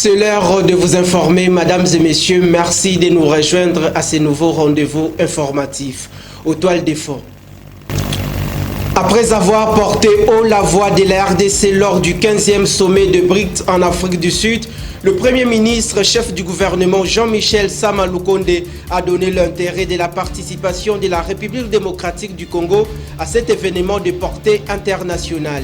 C'est l'heure de vous informer, mesdames et messieurs. Merci de nous rejoindre à ce nouveau rendez-vous informatif. Aux toiles de fond. Après avoir porté haut la voix de la RDC lors du 15e sommet de BRICS en Afrique du Sud, le Premier ministre, chef du gouvernement Jean-Michel Sama Lukonde a donné l'intérêt de la participation de la République démocratique du Congo à cet événement de portée internationale.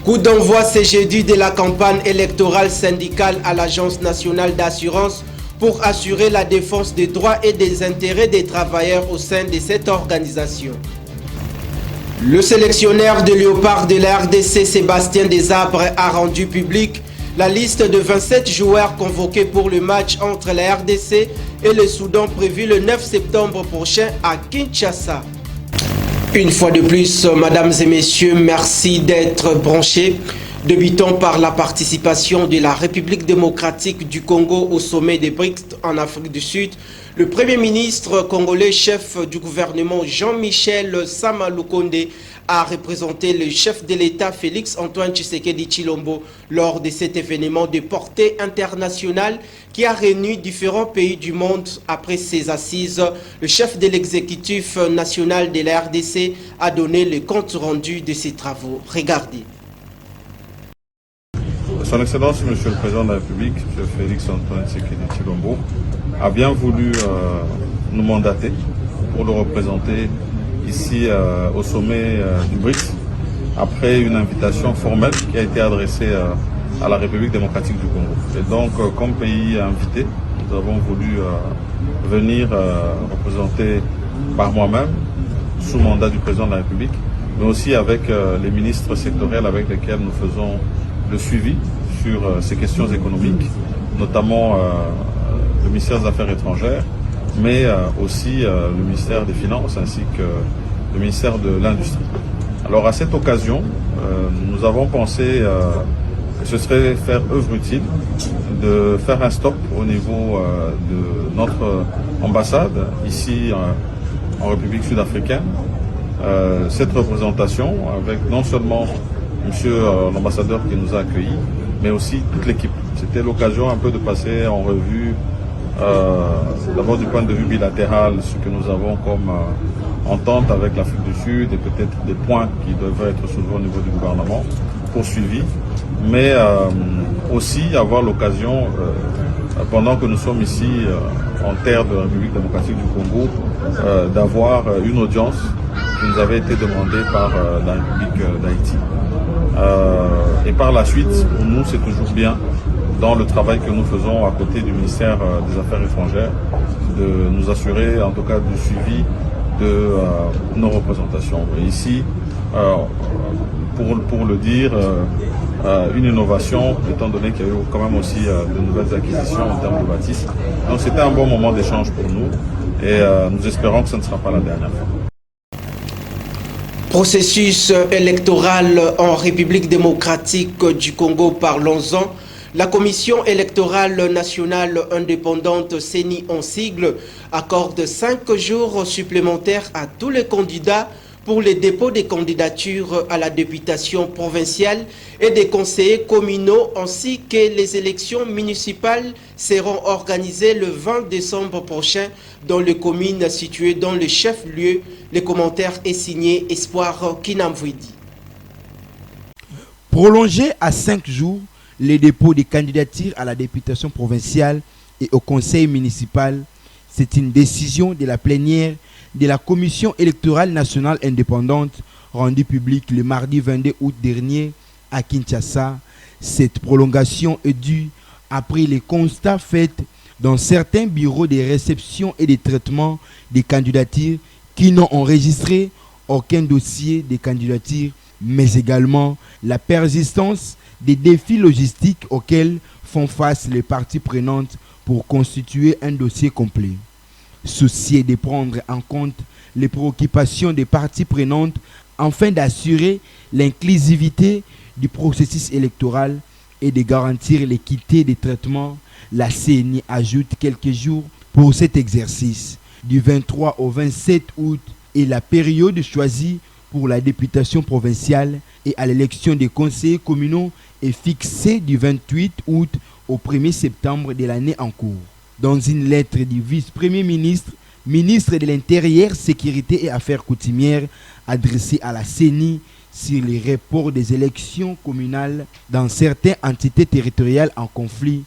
Coup d'envoi ce jeudi de la campagne électorale syndicale à l'Agence nationale d'assurance pour assurer la défense des droits et des intérêts des travailleurs au sein de cette organisation. Le sélectionneur de Léopard de la RDC, Sébastien Desabres, a rendu public la liste de 27 joueurs convoqués pour le match entre la RDC et le Soudan prévu le 9 septembre prochain à Kinshasa. Une fois de plus, mesdames et messieurs, merci d'être branchés. Débutons par la participation de la République démocratique du Congo au sommet des BRICS en Afrique du Sud. Le Premier ministre congolais, chef du gouvernement Jean-Michel Sama Lukonde, a représenté le chef de l'État Félix Antoine Tshisekedi Tshilombo lors de cet événement de portée internationale qui a réuni différents pays du monde. Après ses assises, le chef de l'exécutif national de la RDC a donné le compte rendu de ses travaux. Regardez. Son Excellence, Monsieur le Président de la République, M. Félix Antoine Tshisekedi Tshilombo, a bien voulu nous mandater pour le représenter ici au sommet du BRICS, après une invitation formelle qui a été adressée à la République démocratique du Congo. Et donc, comme pays invité, nous avons voulu venir représenter par moi-même, sous mandat du Président de la République, mais aussi avec les ministres sectoriels avec lesquels nous faisons le suivi sur ces questions économiques, notamment le ministère des Affaires étrangères, mais aussi le ministère des Finances ainsi que le ministère de l'Industrie. Alors à cette occasion, nous avons pensé que ce serait faire œuvre utile de faire un stop au niveau de notre ambassade ici en République sud-africaine. Cette représentation avec non seulement Monsieur l'ambassadeur qui nous a accueillis, mais aussi toute l'équipe. C'était l'occasion un peu de passer en revue, d'abord du point de vue bilatéral, ce que nous avons comme entente avec l'Afrique du Sud et peut-être des points qui devraient être soulevés au niveau du gouvernement, poursuivis, mais aussi avoir l'occasion, pendant que nous sommes ici en terre de la République démocratique du Congo, d'avoir une audience qui nous avait été demandée par la République d'Haïti. Et par la suite, pour nous, c'est toujours bien, dans le travail que nous faisons à côté du ministère des Affaires étrangères, de nous assurer en tout cas du suivi de nos représentations. Et ici, pour le dire, une innovation, étant donné qu'il y a eu quand même aussi de nouvelles acquisitions en termes de bâtisses. Donc c'était un bon moment d'échange pour nous et nous espérons que ce ne sera pas la dernière fois. Processus électoral en République démocratique du Congo, parlons-en. La Commission électorale nationale indépendante, CENI en sigle, accorde 5 jours supplémentaires à tous les candidats pour le dépôt des candidatures à la députation provinciale et des conseillers communaux, ainsi que les élections municipales seront organisées le 20 décembre prochain dans les communes situées dans le chef-lieu. Le commentaire est signé Espoir Kinamvouidi. Prolonger à 5 jours les dépôts des candidatures à la députation provinciale et au conseil municipal, c'est une décision de la plénière de la Commission électorale nationale indépendante rendue publique le mardi 22 août dernier à Kinshasa. Cette prolongation est due après les constats faits dans certains bureaux de réception et de traitement des candidatures qui n'ont enregistré aucun dossier de candidature, mais également la persistance des défis logistiques auxquels font face les parties prenantes pour constituer un dossier complet. Soucieux de prendre en compte les préoccupations des parties prenantes afin d'assurer l'inclusivité du processus électoral et de garantir l'équité des traitements, la CENI ajoute quelques jours pour cet exercice. Du 23 au 27 août est la période choisie pour la députation provinciale et à l'élection des conseillers communaux est fixé du 28 août au 1er septembre de l'année en cours. Dans une lettre du vice-premier ministre, ministre de l'Intérieur, Sécurité et Affaires coutumières, adressée à la CENI sur les reports des élections communales dans certaines entités territoriales en conflit,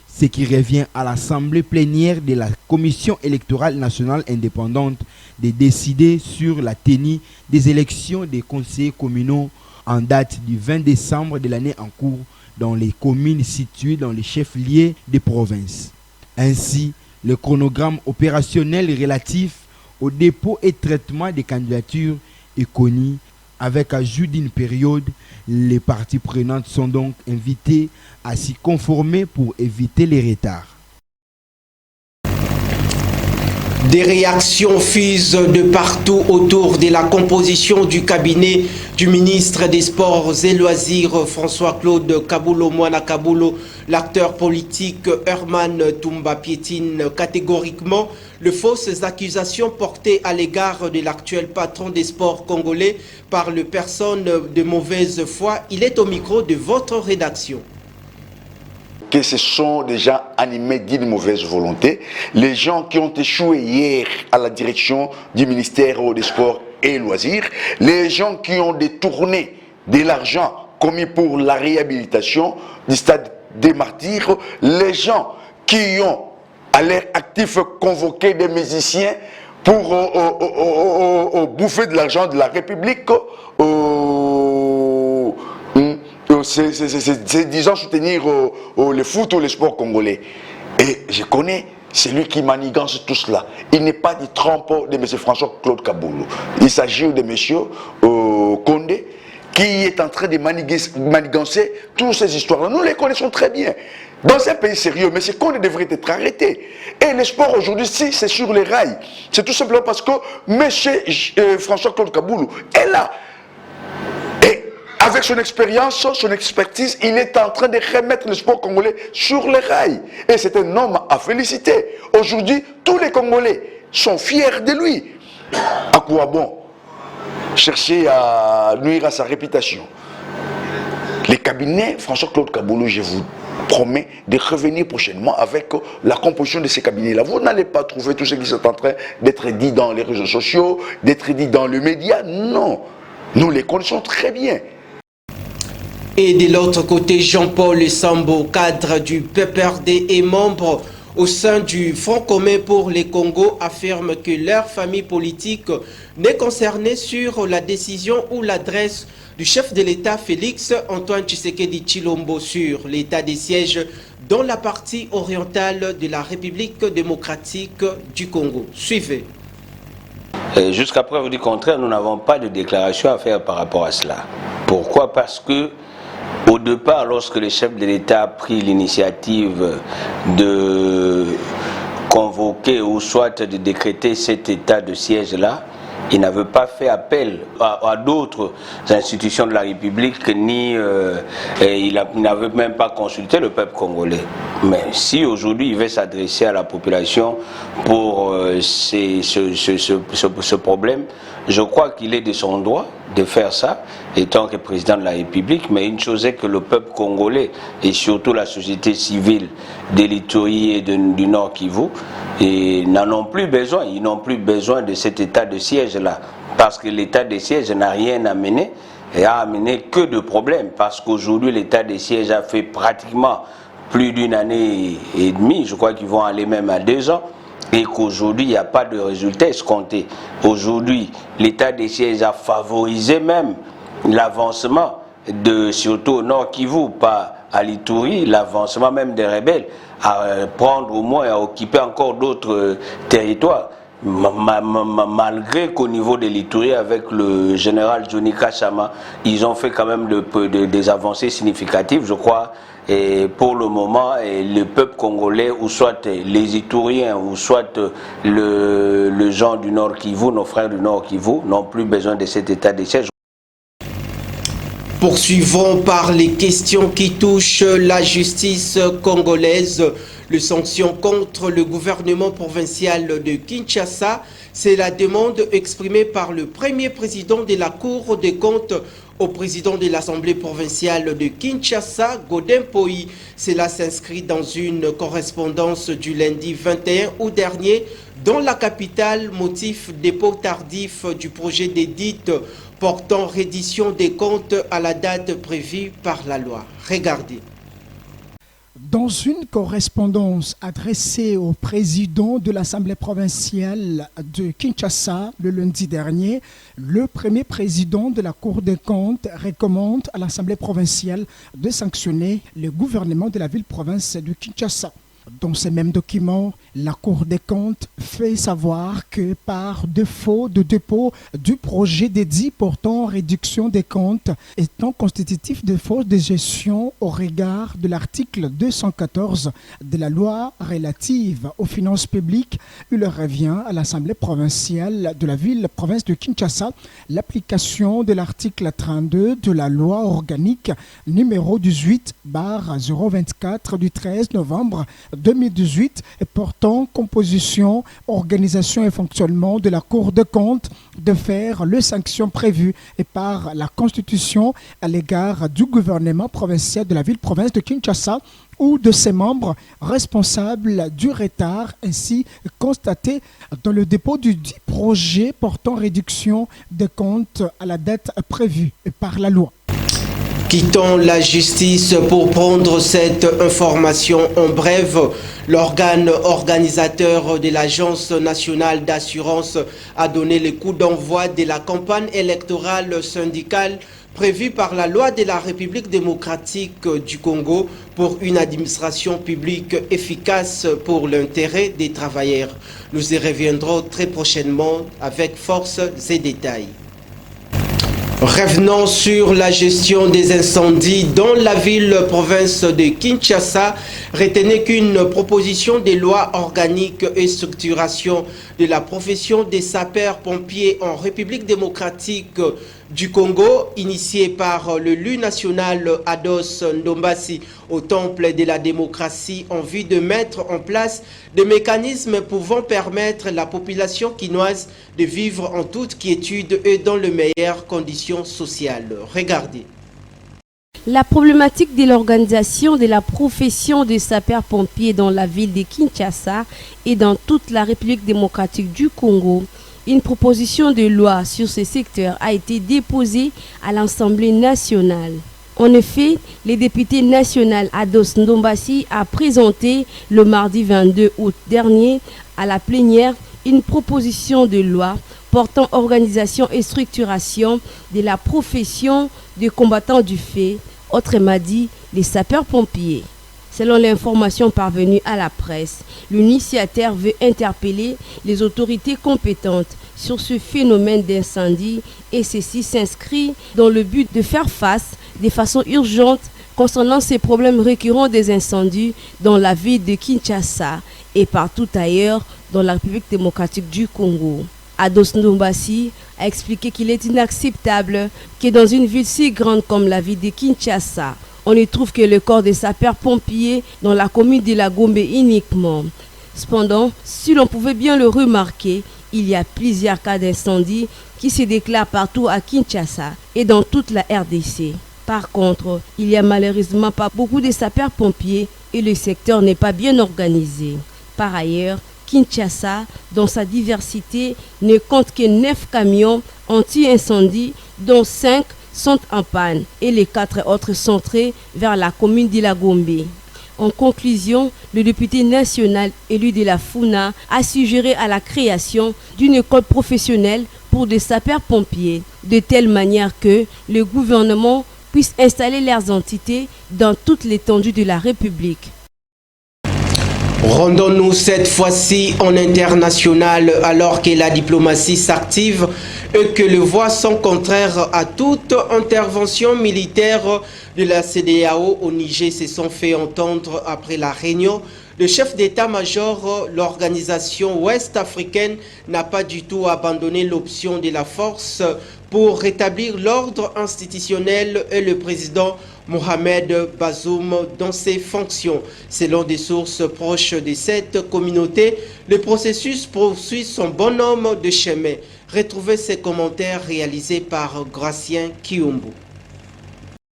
ce qui revient à l'Assemblée plénière de la Commission électorale nationale indépendante de décider sur la tenue des élections des conseillers communaux en date du 20 décembre de l'année en cours dans les communes situées dans les chefs-lieux des provinces. Ainsi, le chronogramme opérationnel relatif au dépôt et traitement des candidatures est connu. Avec ajout d'une période, les parties prenantes sont donc invitées à s'y conformer pour éviter les retards. Des réactions fusent de partout autour de la composition du cabinet du ministre des Sports et Loisirs François-Claude Kabulo Mwana Kabulo. L'acteur politique Herman Tumba piétine catégoriquement les fausses accusations portées à l'égard de l'actuel patron des sports congolais par les personnes de mauvaise foi. Il est au micro de votre rédaction. Que ce sont des gens animés d'une mauvaise volonté, les gens qui ont échoué hier à la direction du ministère des Sports et Loisirs, les gens qui ont détourné de l'argent commis pour la réhabilitation du stade des Martyrs, les gens qui ont à l'air actif convoqué des musiciens pour bouffer de l'argent de la République, c'est disons soutenir le foot ou le sport congolais. Et je connais celui qui manigance tout cela. Il n'est pas du trempe de M. François-Claude Kabulo. Il s'agit de M. Condé qui est en train de manigancer toutes ces histoires-là. Nous les connaissons très bien. Dans un pays sérieux, M. Condé devrait être arrêté. Et le sport aujourd'hui, si c'est sur les rails, c'est tout simplement parce que M. François-Claude Kabulo est là. Avec son expérience, son expertise, il est en train de remettre le sport congolais sur les rails. Et c'est un homme à féliciter. Aujourd'hui, tous les Congolais sont fiers de lui. À quoi bon chercher à nuire à sa réputation? Les cabinets François-Claude Kabulo, je vous promets de revenir prochainement avec la composition de ces cabinets-là. Vous n'allez pas trouver tout ce qui est en train d'être dit dans les réseaux sociaux, d'être dit dans les médias. Non, nous les connaissons très bien. Et de l'autre côté, Jean-Paul Sambo, cadre du PPRD et membre au sein du Front commun pour les Congos, affirme que leur famille politique n'est concernée sur la décision ou l'adresse du chef de l'État Félix Antoine Tshisekedi Tshilombo sur l'état des sièges dans la partie orientale de la République démocratique du Congo. Suivez. Jusqu'à preuve du contraire, nous n'avons pas de déclaration à faire par rapport à cela. Pourquoi? Parce que au départ, lorsque le chef de l'État a pris l'initiative de convoquer ou soit de décréter cet état de siège-là, il n'avait pas fait appel à d'autres institutions de la République, ni il n'avait même pas consulté le peuple congolais. Mais si aujourd'hui il veut s'adresser à la population pour ce problème, je crois qu'il est de son droit de faire ça, étant que président de la République, mais une chose est que le peuple congolais et surtout la société civile de l'Ituri et du Nord Kivu n'en ont plus besoin. Ils n'ont plus besoin de cet état de siège-là, parce que l'état de siège n'a rien amené et a amené que de problèmes, parce qu'aujourd'hui l'état de siège a fait pratiquement plus d'une année et demie, je crois qu'ils vont aller même à 2 ans, et qu'aujourd'hui il n'y a pas de résultat escompté. Aujourd'hui, l'état des sièges a favorisé même l'avancement surtout au Nord Kivu, pas à l'Ituri, l'avancement même des rebelles à prendre au moins, à occuper encore d'autres territoires. Malgré qu'au niveau de l'Ituri, avec le général Johnny Kachama, ils ont fait quand même des avancées significatives, je crois. Et pour le moment, le peuple congolais, ou soit les Ituriens, ou soit les gens du Nord Kivu, nos frères du Nord Kivu, n'ont plus besoin de cet état de siège. Poursuivons par les questions qui touchent la justice congolaise. Les sanctions contre le gouvernement provincial de Kinshasa, c'est la demande exprimée par le premier président de la Cour des comptes au président de l'Assemblée provinciale de Kinshasa, Godin Poi. Cela s'inscrit dans une correspondance du lundi 21 août dernier dans la capitale, motif dépôt tardif du projet d'édit portant reddition des comptes à la date prévue par la loi. Regardez. Dans une correspondance adressée au président de l'Assemblée provinciale de Kinshasa le lundi dernier, le premier président de la Cour des comptes recommande à l'Assemblée provinciale de sanctionner le gouvernement de la ville-province de Kinshasa. Dans ces mêmes documents, la Cour des comptes fait savoir que par défaut de dépôt du projet d'édit portant réduction des comptes étant constitutif de faute de gestion au regard de l'article 214 de la loi relative aux finances publiques, il revient à l'Assemblée provinciale de la ville-province de Kinshasa l'application de l'article 32 de la loi organique numéro 18/024 du 13 novembre 2018 portant composition, organisation et fonctionnement de la Cour des comptes de faire les sanctions prévues et par la Constitution à l'égard du gouvernement provincial de la ville-province de Kinshasa ou de ses membres responsables du retard ainsi constaté dans le dépôt du dit projet portant réduction des comptes à la date prévue par la loi. Quittons la justice pour prendre cette information en bref. L'organe organisateur de l'Agence nationale d'assurance a donné le coup d'envoi de la campagne électorale syndicale prévue par la loi de la République démocratique du Congo pour une administration publique efficace pour l'intérêt des travailleurs. Nous y reviendrons très prochainement avec force et détails. Revenons sur la gestion des incendies dans la ville-province de Kinshasa. Retenez qu'une proposition de loi organique et structuration de la profession des sapeurs-pompiers en République démocratique du Congo, initiée par l'élu national Ados Ndombasi au temple de la démocratie en vue de mettre en place des mécanismes pouvant permettre à la population quinoise de vivre en toute quiétude et dans les meilleures conditions sociales. Regardez. La problématique de l'organisation de la profession de sapeurs-pompiers dans la ville de Kinshasa et dans toute la République démocratique du Congo. Une proposition de loi sur ce secteur a été déposée à l'Assemblée nationale. En effet, le député national Ados Ndombasi a présenté le mardi 22 août dernier à la plénière une proposition de loi portant organisation et structuration de la profession de combattants du feu, autrement dit les sapeurs-pompiers. Selon l'information parvenue à la presse, l'initiateur veut interpeller les autorités compétentes sur ce phénomène d'incendie et ceci s'inscrit dans le but de faire face de façon urgente concernant ces problèmes récurrents des incendies dans la ville de Kinshasa et partout ailleurs dans la République démocratique du Congo. Ados Ndombasi a expliqué qu'il est inacceptable que dans une ville si grande comme la ville de Kinshasa, on ne trouve que le corps des sapeurs-pompiers dans la commune de la Gombe uniquement. Cependant, si l'on pouvait bien le remarquer, il y a plusieurs cas d'incendie qui se déclarent partout à Kinshasa et dans toute la RDC. Par contre, il n'y a malheureusement pas beaucoup de sapeurs-pompiers et le secteur n'est pas bien organisé. Par ailleurs, Kinshasa, dans sa diversité, ne compte que 9 camions anti-incendie, dont 5 sont en panne et les 4 autres centrés vers la commune de la Gombe. En conclusion, le député national élu de la FUNA a suggéré à la création d'une école professionnelle pour des sapeurs-pompiers, de telle manière que le gouvernement puisse installer leurs entités dans toute l'étendue de la République. Rendons-nous cette fois-ci en international alors que la diplomatie s'active et que les voix sont contraires à toute intervention militaire de la CEDEAO au Niger se sont fait entendre après la réunion. Le chef d'état-major, l'organisation ouest-africaine, n'a pas du tout abandonné l'option de la force pour rétablir l'ordre institutionnel et le président Mohamed Bazoum dans ses fonctions. Selon des sources proches de cette communauté, le processus poursuit son bonhomme de chemin. Retrouvez ces commentaires réalisés par Gracien Kiumbu.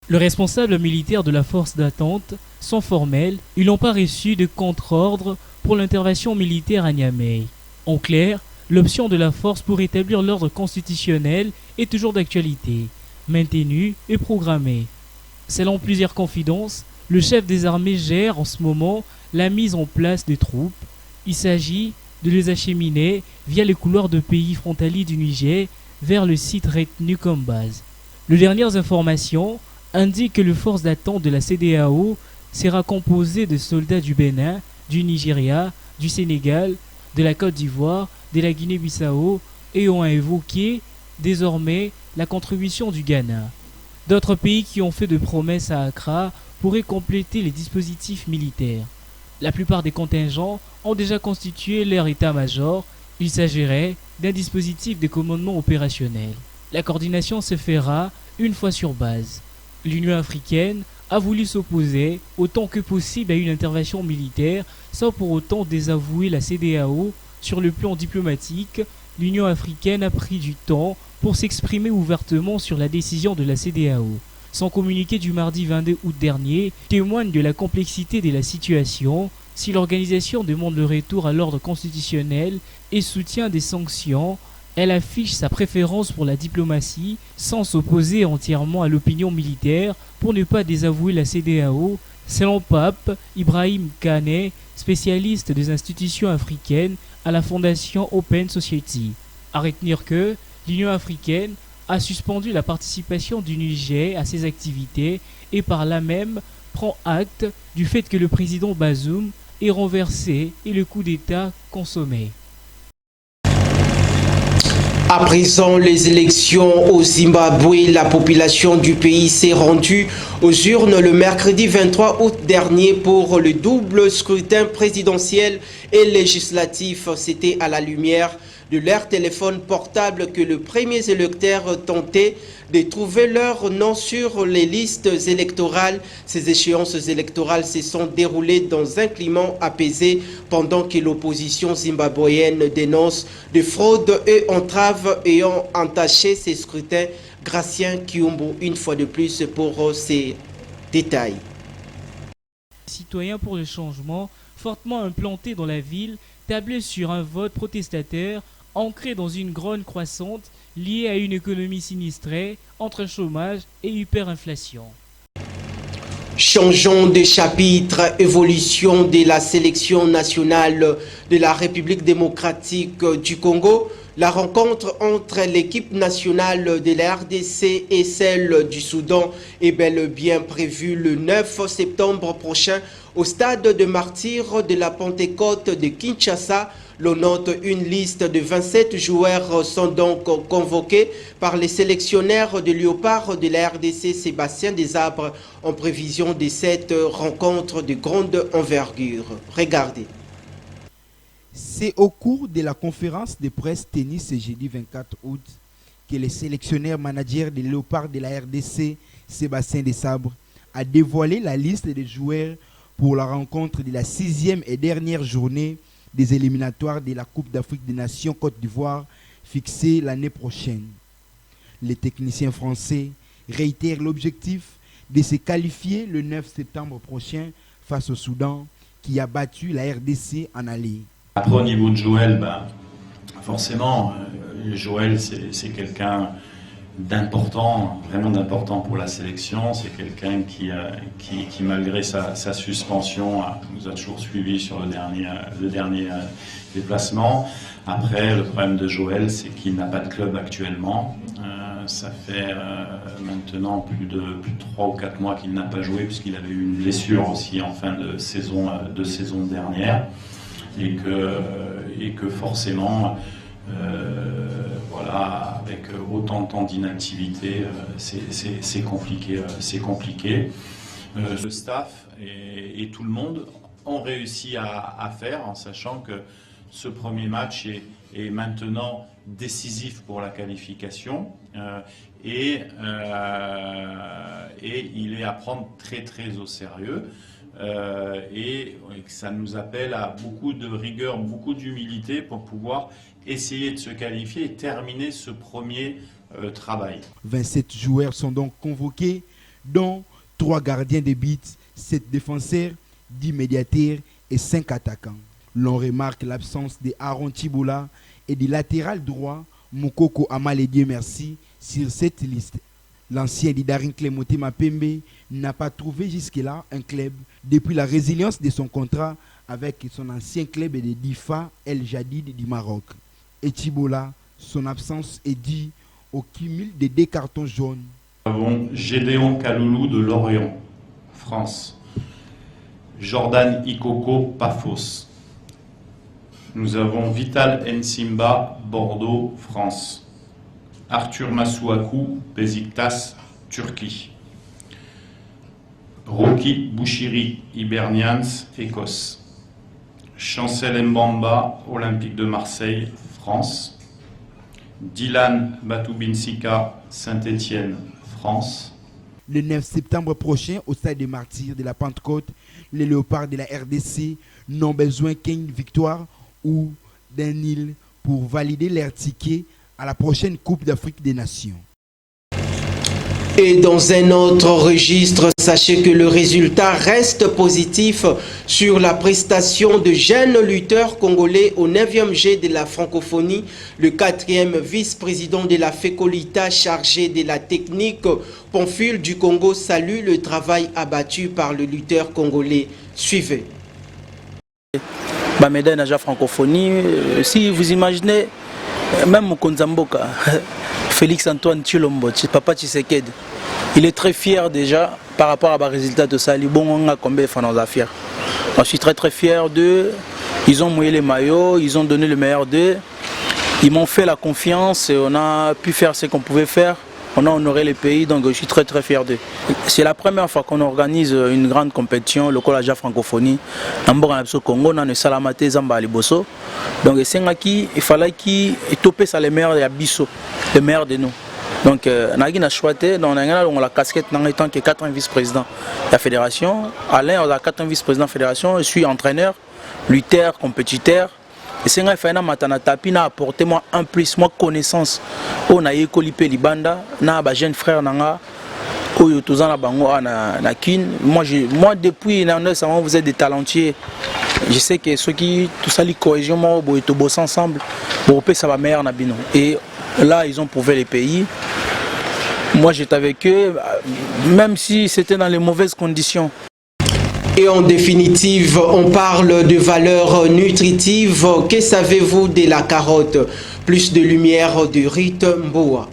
Le responsable militaire de la force d'attente sont formels, ils n'ont pas reçu de contre-ordre pour l'intervention militaire à Niamey. En clair, l'option de la force pour établir l'ordre constitutionnel est toujours d'actualité, maintenue et programmée. Selon plusieurs confidences, le chef des armées gère en ce moment la mise en place des troupes. Il s'agit de les acheminer via les couloirs de pays frontaliers du Niger vers le site retenu comme base. Les dernières informations indiquent que le force d'attente de la CEDEAO sera composé de soldats du Bénin, du Nigeria, du Sénégal, de la Côte d'Ivoire, de la Guinée-Bissau et ont évoqué désormais la contribution du Ghana. D'autres pays qui ont fait de promesses à Accra pourraient compléter les dispositifs militaires. La plupart des contingents ont déjà constitué leur état-major. Il s'agirait d'un dispositif de commandement opérationnel. La coordination se fera une fois sur base. L'Union africaine a voulu s'opposer autant que possible à une intervention militaire sans pour autant désavouer la CEDEAO. Sur le plan diplomatique, l'Union africaine a pris du temps pour s'exprimer ouvertement sur la décision de la CEDEAO. Son communiqué du mardi 22 août dernier témoigne de la complexité de la situation. Si l'organisation demande le retour à l'ordre constitutionnel et soutient des sanctions, elle affiche sa préférence pour la diplomatie sans s'opposer entièrement à l'opinion militaire pour ne pas désavouer la CEDEAO, selon Pape Ibrahim Kane, spécialiste des institutions africaines à la fondation Open Society. À retenir que l'Union africaine a suspendu la participation du Niger à ses activités et par là même prend acte du fait que le président Bazoum est renversé et le coup d'État consommé. À présent, les élections au Zimbabwe, la population du pays s'est rendue aux urnes le mercredi 23 août dernier pour le double scrutin présidentiel et législatif. C'était à la lumière de leur téléphone portable que les premiers électeurs tentaient de trouver leur nom sur les listes électorales. Ces échéances électorales se sont déroulées dans un climat apaisé pendant que l'opposition zimbabwéenne dénonce des fraudes et entraves ayant entaché ces scrutins. Gracien Kiumbo, une fois de plus, pour ces détails. Citoyens pour le changement, fortement implantés dans la ville, tablaient sur un vote protestataire ancré dans une grogne croissante liée à une économie sinistrée entre chômage et hyperinflation. Changeons de chapitre, évolution de la sélection nationale de la République démocratique du Congo. La rencontre entre l'équipe nationale de la RDC et celle du Soudan est bel et bien prévue le 9 septembre prochain au stade de martyrs de la Pentecôte de Kinshasa. L'on note une liste de 27 joueurs sont donc convoqués par les sélectionneurs de Léopard de la RDC Sébastien Desabres en prévision de cette rencontre de grande envergure. Regardez. C'est au cours de la conférence de presse tennis ce jeudi 24 août que le sélectionneur manager de Léopard de la RDC, Sébastien Desabres, a dévoilé la liste des joueurs pour la rencontre de la 6e et dernière journée des éliminatoires de la Coupe d'Afrique des Nations Côte d'Ivoire fixée l'année prochaine. Les techniciens français réitèrent l'objectif de se qualifier le 9 septembre prochain face au Soudan qui a battu la RDC en aller. Après, au niveau de Joël, forcément, Joël, c'est quelqu'un d'important, vraiment d'important pour la sélection. C'est quelqu'un qui malgré sa suspension, nous a toujours suivis sur le dernier déplacement. Après, le problème de Joël, c'est qu'il n'a pas de club actuellement. Ça fait maintenant plus de 3 ou 4 mois qu'il n'a pas joué, puisqu'il avait eu une blessure aussi en fin de saison dernière. Et que forcément, voilà, avec autant de temps d'inactivité, c'est compliqué. Le staff et tout le monde ont réussi à faire, en sachant que ce premier match est maintenant décisif pour la qualification et il est à prendre très très au sérieux. Et ça nous appelle à beaucoup de rigueur, beaucoup d'humilité pour pouvoir essayer de se qualifier et terminer ce premier travail. 27 joueurs sont donc convoqués. dont 3 gardiens de but, 7 défenseurs, 10 médiateurs et 5 attaquants. L'on remarque l'absence de Aaron Tiboula et du latéral droit Mokoko Amale Dieu merci sur cette liste. L'ancien Didarin Clémoté Mapembe n'a pas trouvé jusque-là un club depuis la résilience de son contrat avec son ancien club de Difa El Jadid du Maroc. Et Tiboula, son absence est due au cumul des 2 cartons jaunes. Nous avons Gédéon Kaloulou de Lorient, France. Jordan Ikoko, Paphos. Nous avons Vital Nsimba, Bordeaux, France. Arthur Masuaku, Besiktas, Turquie. Rocky Bouchiri, Hibernians, Écosse. Chancel Mbamba, Olympique de Marseille, France. Dylan Batoubinsika, Saint-Étienne, France. Le 9 septembre prochain, au stade des Martyrs de la Pentecôte, les Léopards de la RDC n'ont besoin qu'une victoire ou d'un nil pour valider leur ticket à la prochaine Coupe d'Afrique des Nations. Et dans un autre registre, sachez que le résultat reste positif sur la prestation de jeunes lutteurs congolais au 9e G de la francophonie. Le 4e vice-président de la FECOLITA chargé de la technique, Pamphile du Congo, salue le travail abattu par le lutteur congolais. Suivez. La médaille de la francophonie, si vous imaginez, même Mokonzamboka, Félix Antoine Tshilombo, Papa Tshisekedi, il est très fier déjà par rapport à le résultat de ça. Bon, on a combien de fois fiers. Je suis très fier d'eux. Ils ont mouillé les maillots, ils ont donné le meilleur d'eux. Ils m'ont fait la confiance et on a pu faire ce qu'on pouvait faire. On a honoré les pays, donc je suis très fier d'eux. C'est la première fois qu'on organise une grande compétition, le collège francophonie. Au Congo, on a Salamate Zamba Liboso. Donc il fallait qu'il topait ça les meilleurs de Abisso, les meilleurs de nous. Donc on a choisi, on a la casquette en tant que 4e vice-président de la fédération. Alain, on a 4e vice-président de la fédération, je suis entraîneur, lutteur, compétiteur. Et c'est un fait que apporté moi en plus moi connaissance on a écolipé libanda na ba jeune frère nanga oyo tozana bango na kin moi depuis vous êtes des talentueux. Je sais que ceux qui tout ça les cohésion moi to boss ensemble pour ça va meilleur na bino et là ils ont prouvé les pays. Moi j'étais avec eux même si c'était dans les mauvaises conditions. Et en définitive, on parle de valeurs nutritives. Que savez-vous de la carotte? Plus de lumière de Rite Mboa.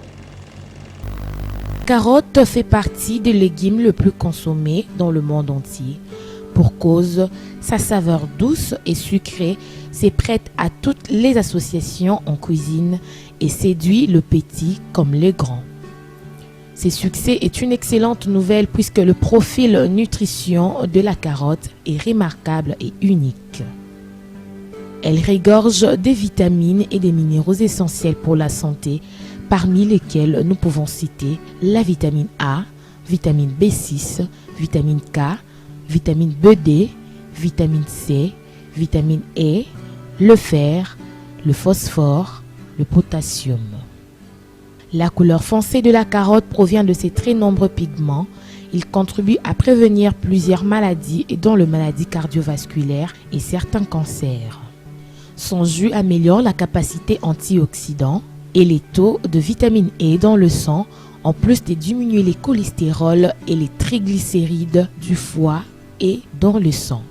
Carotte fait partie des légumes le plus consommés dans le monde entier. Pour cause, sa saveur douce et sucrée s'est prête à toutes les associations en cuisine et séduit le petit comme le grand. Ce succès est une excellente nouvelle puisque le profil nutrition de la carotte est remarquable et unique. Elle regorge des vitamines et des minéraux essentiels pour la santé, parmi lesquels nous pouvons citer la vitamine A, vitamine B6, vitamine K, vitamine BD, vitamine C, vitamine E, le fer, le phosphore, le potassium. La couleur foncée de la carotte provient de ses très nombreux pigments. Il contribue à prévenir plusieurs maladies et dont les maladies cardiovasculaires et certains cancers. Son jus améliore la capacité antioxydant et les taux de vitamine E dans le sang, en plus de diminuer les cholestérols et les triglycérides du foie et dans le sang.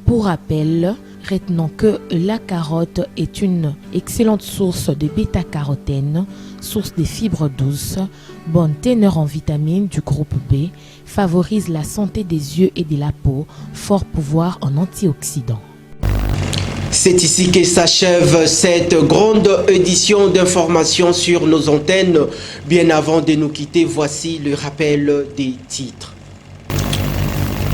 Pour rappel, retenons que la carotte est une excellente source de bêta-carotène, source de fibres douces, bonne teneur en vitamines du groupe B, favorise la santé des yeux et de la peau, fort pouvoir en antioxydants. C'est ici que s'achève cette grande édition d'informations sur nos antennes. Bien avant de nous quitter, voici le rappel des titres.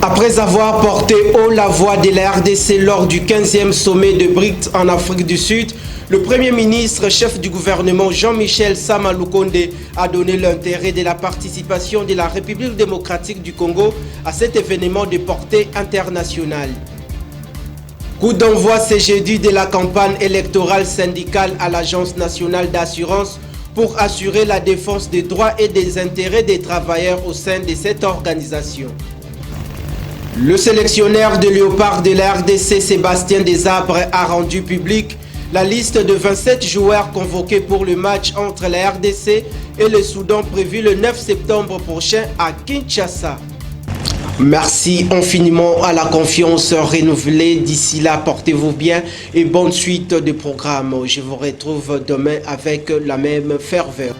Après avoir porté haut la voix de la RDC lors du 15e sommet de BRICS en Afrique du Sud, le Premier ministre, chef du gouvernement Jean-Michel Sama Lukonde a donné l'intérêt de la participation de la République démocratique du Congo à cet événement de portée internationale. Coup d'envoi ce jeudi de la campagne électorale syndicale à l'Agence nationale d'assurance pour assurer la défense des droits et des intérêts des travailleurs au sein de cette organisation. Le sélectionneur de Léopard de la RDC, Sébastien Desabres, a rendu public la liste de 27 joueurs convoqués pour le match entre la RDC et le Soudan prévu le 9 septembre prochain à Kinshasa. Merci infiniment à la confiance renouvelée. D'ici là, portez-vous bien et bonne suite de programme. Je vous retrouve demain avec la même ferveur.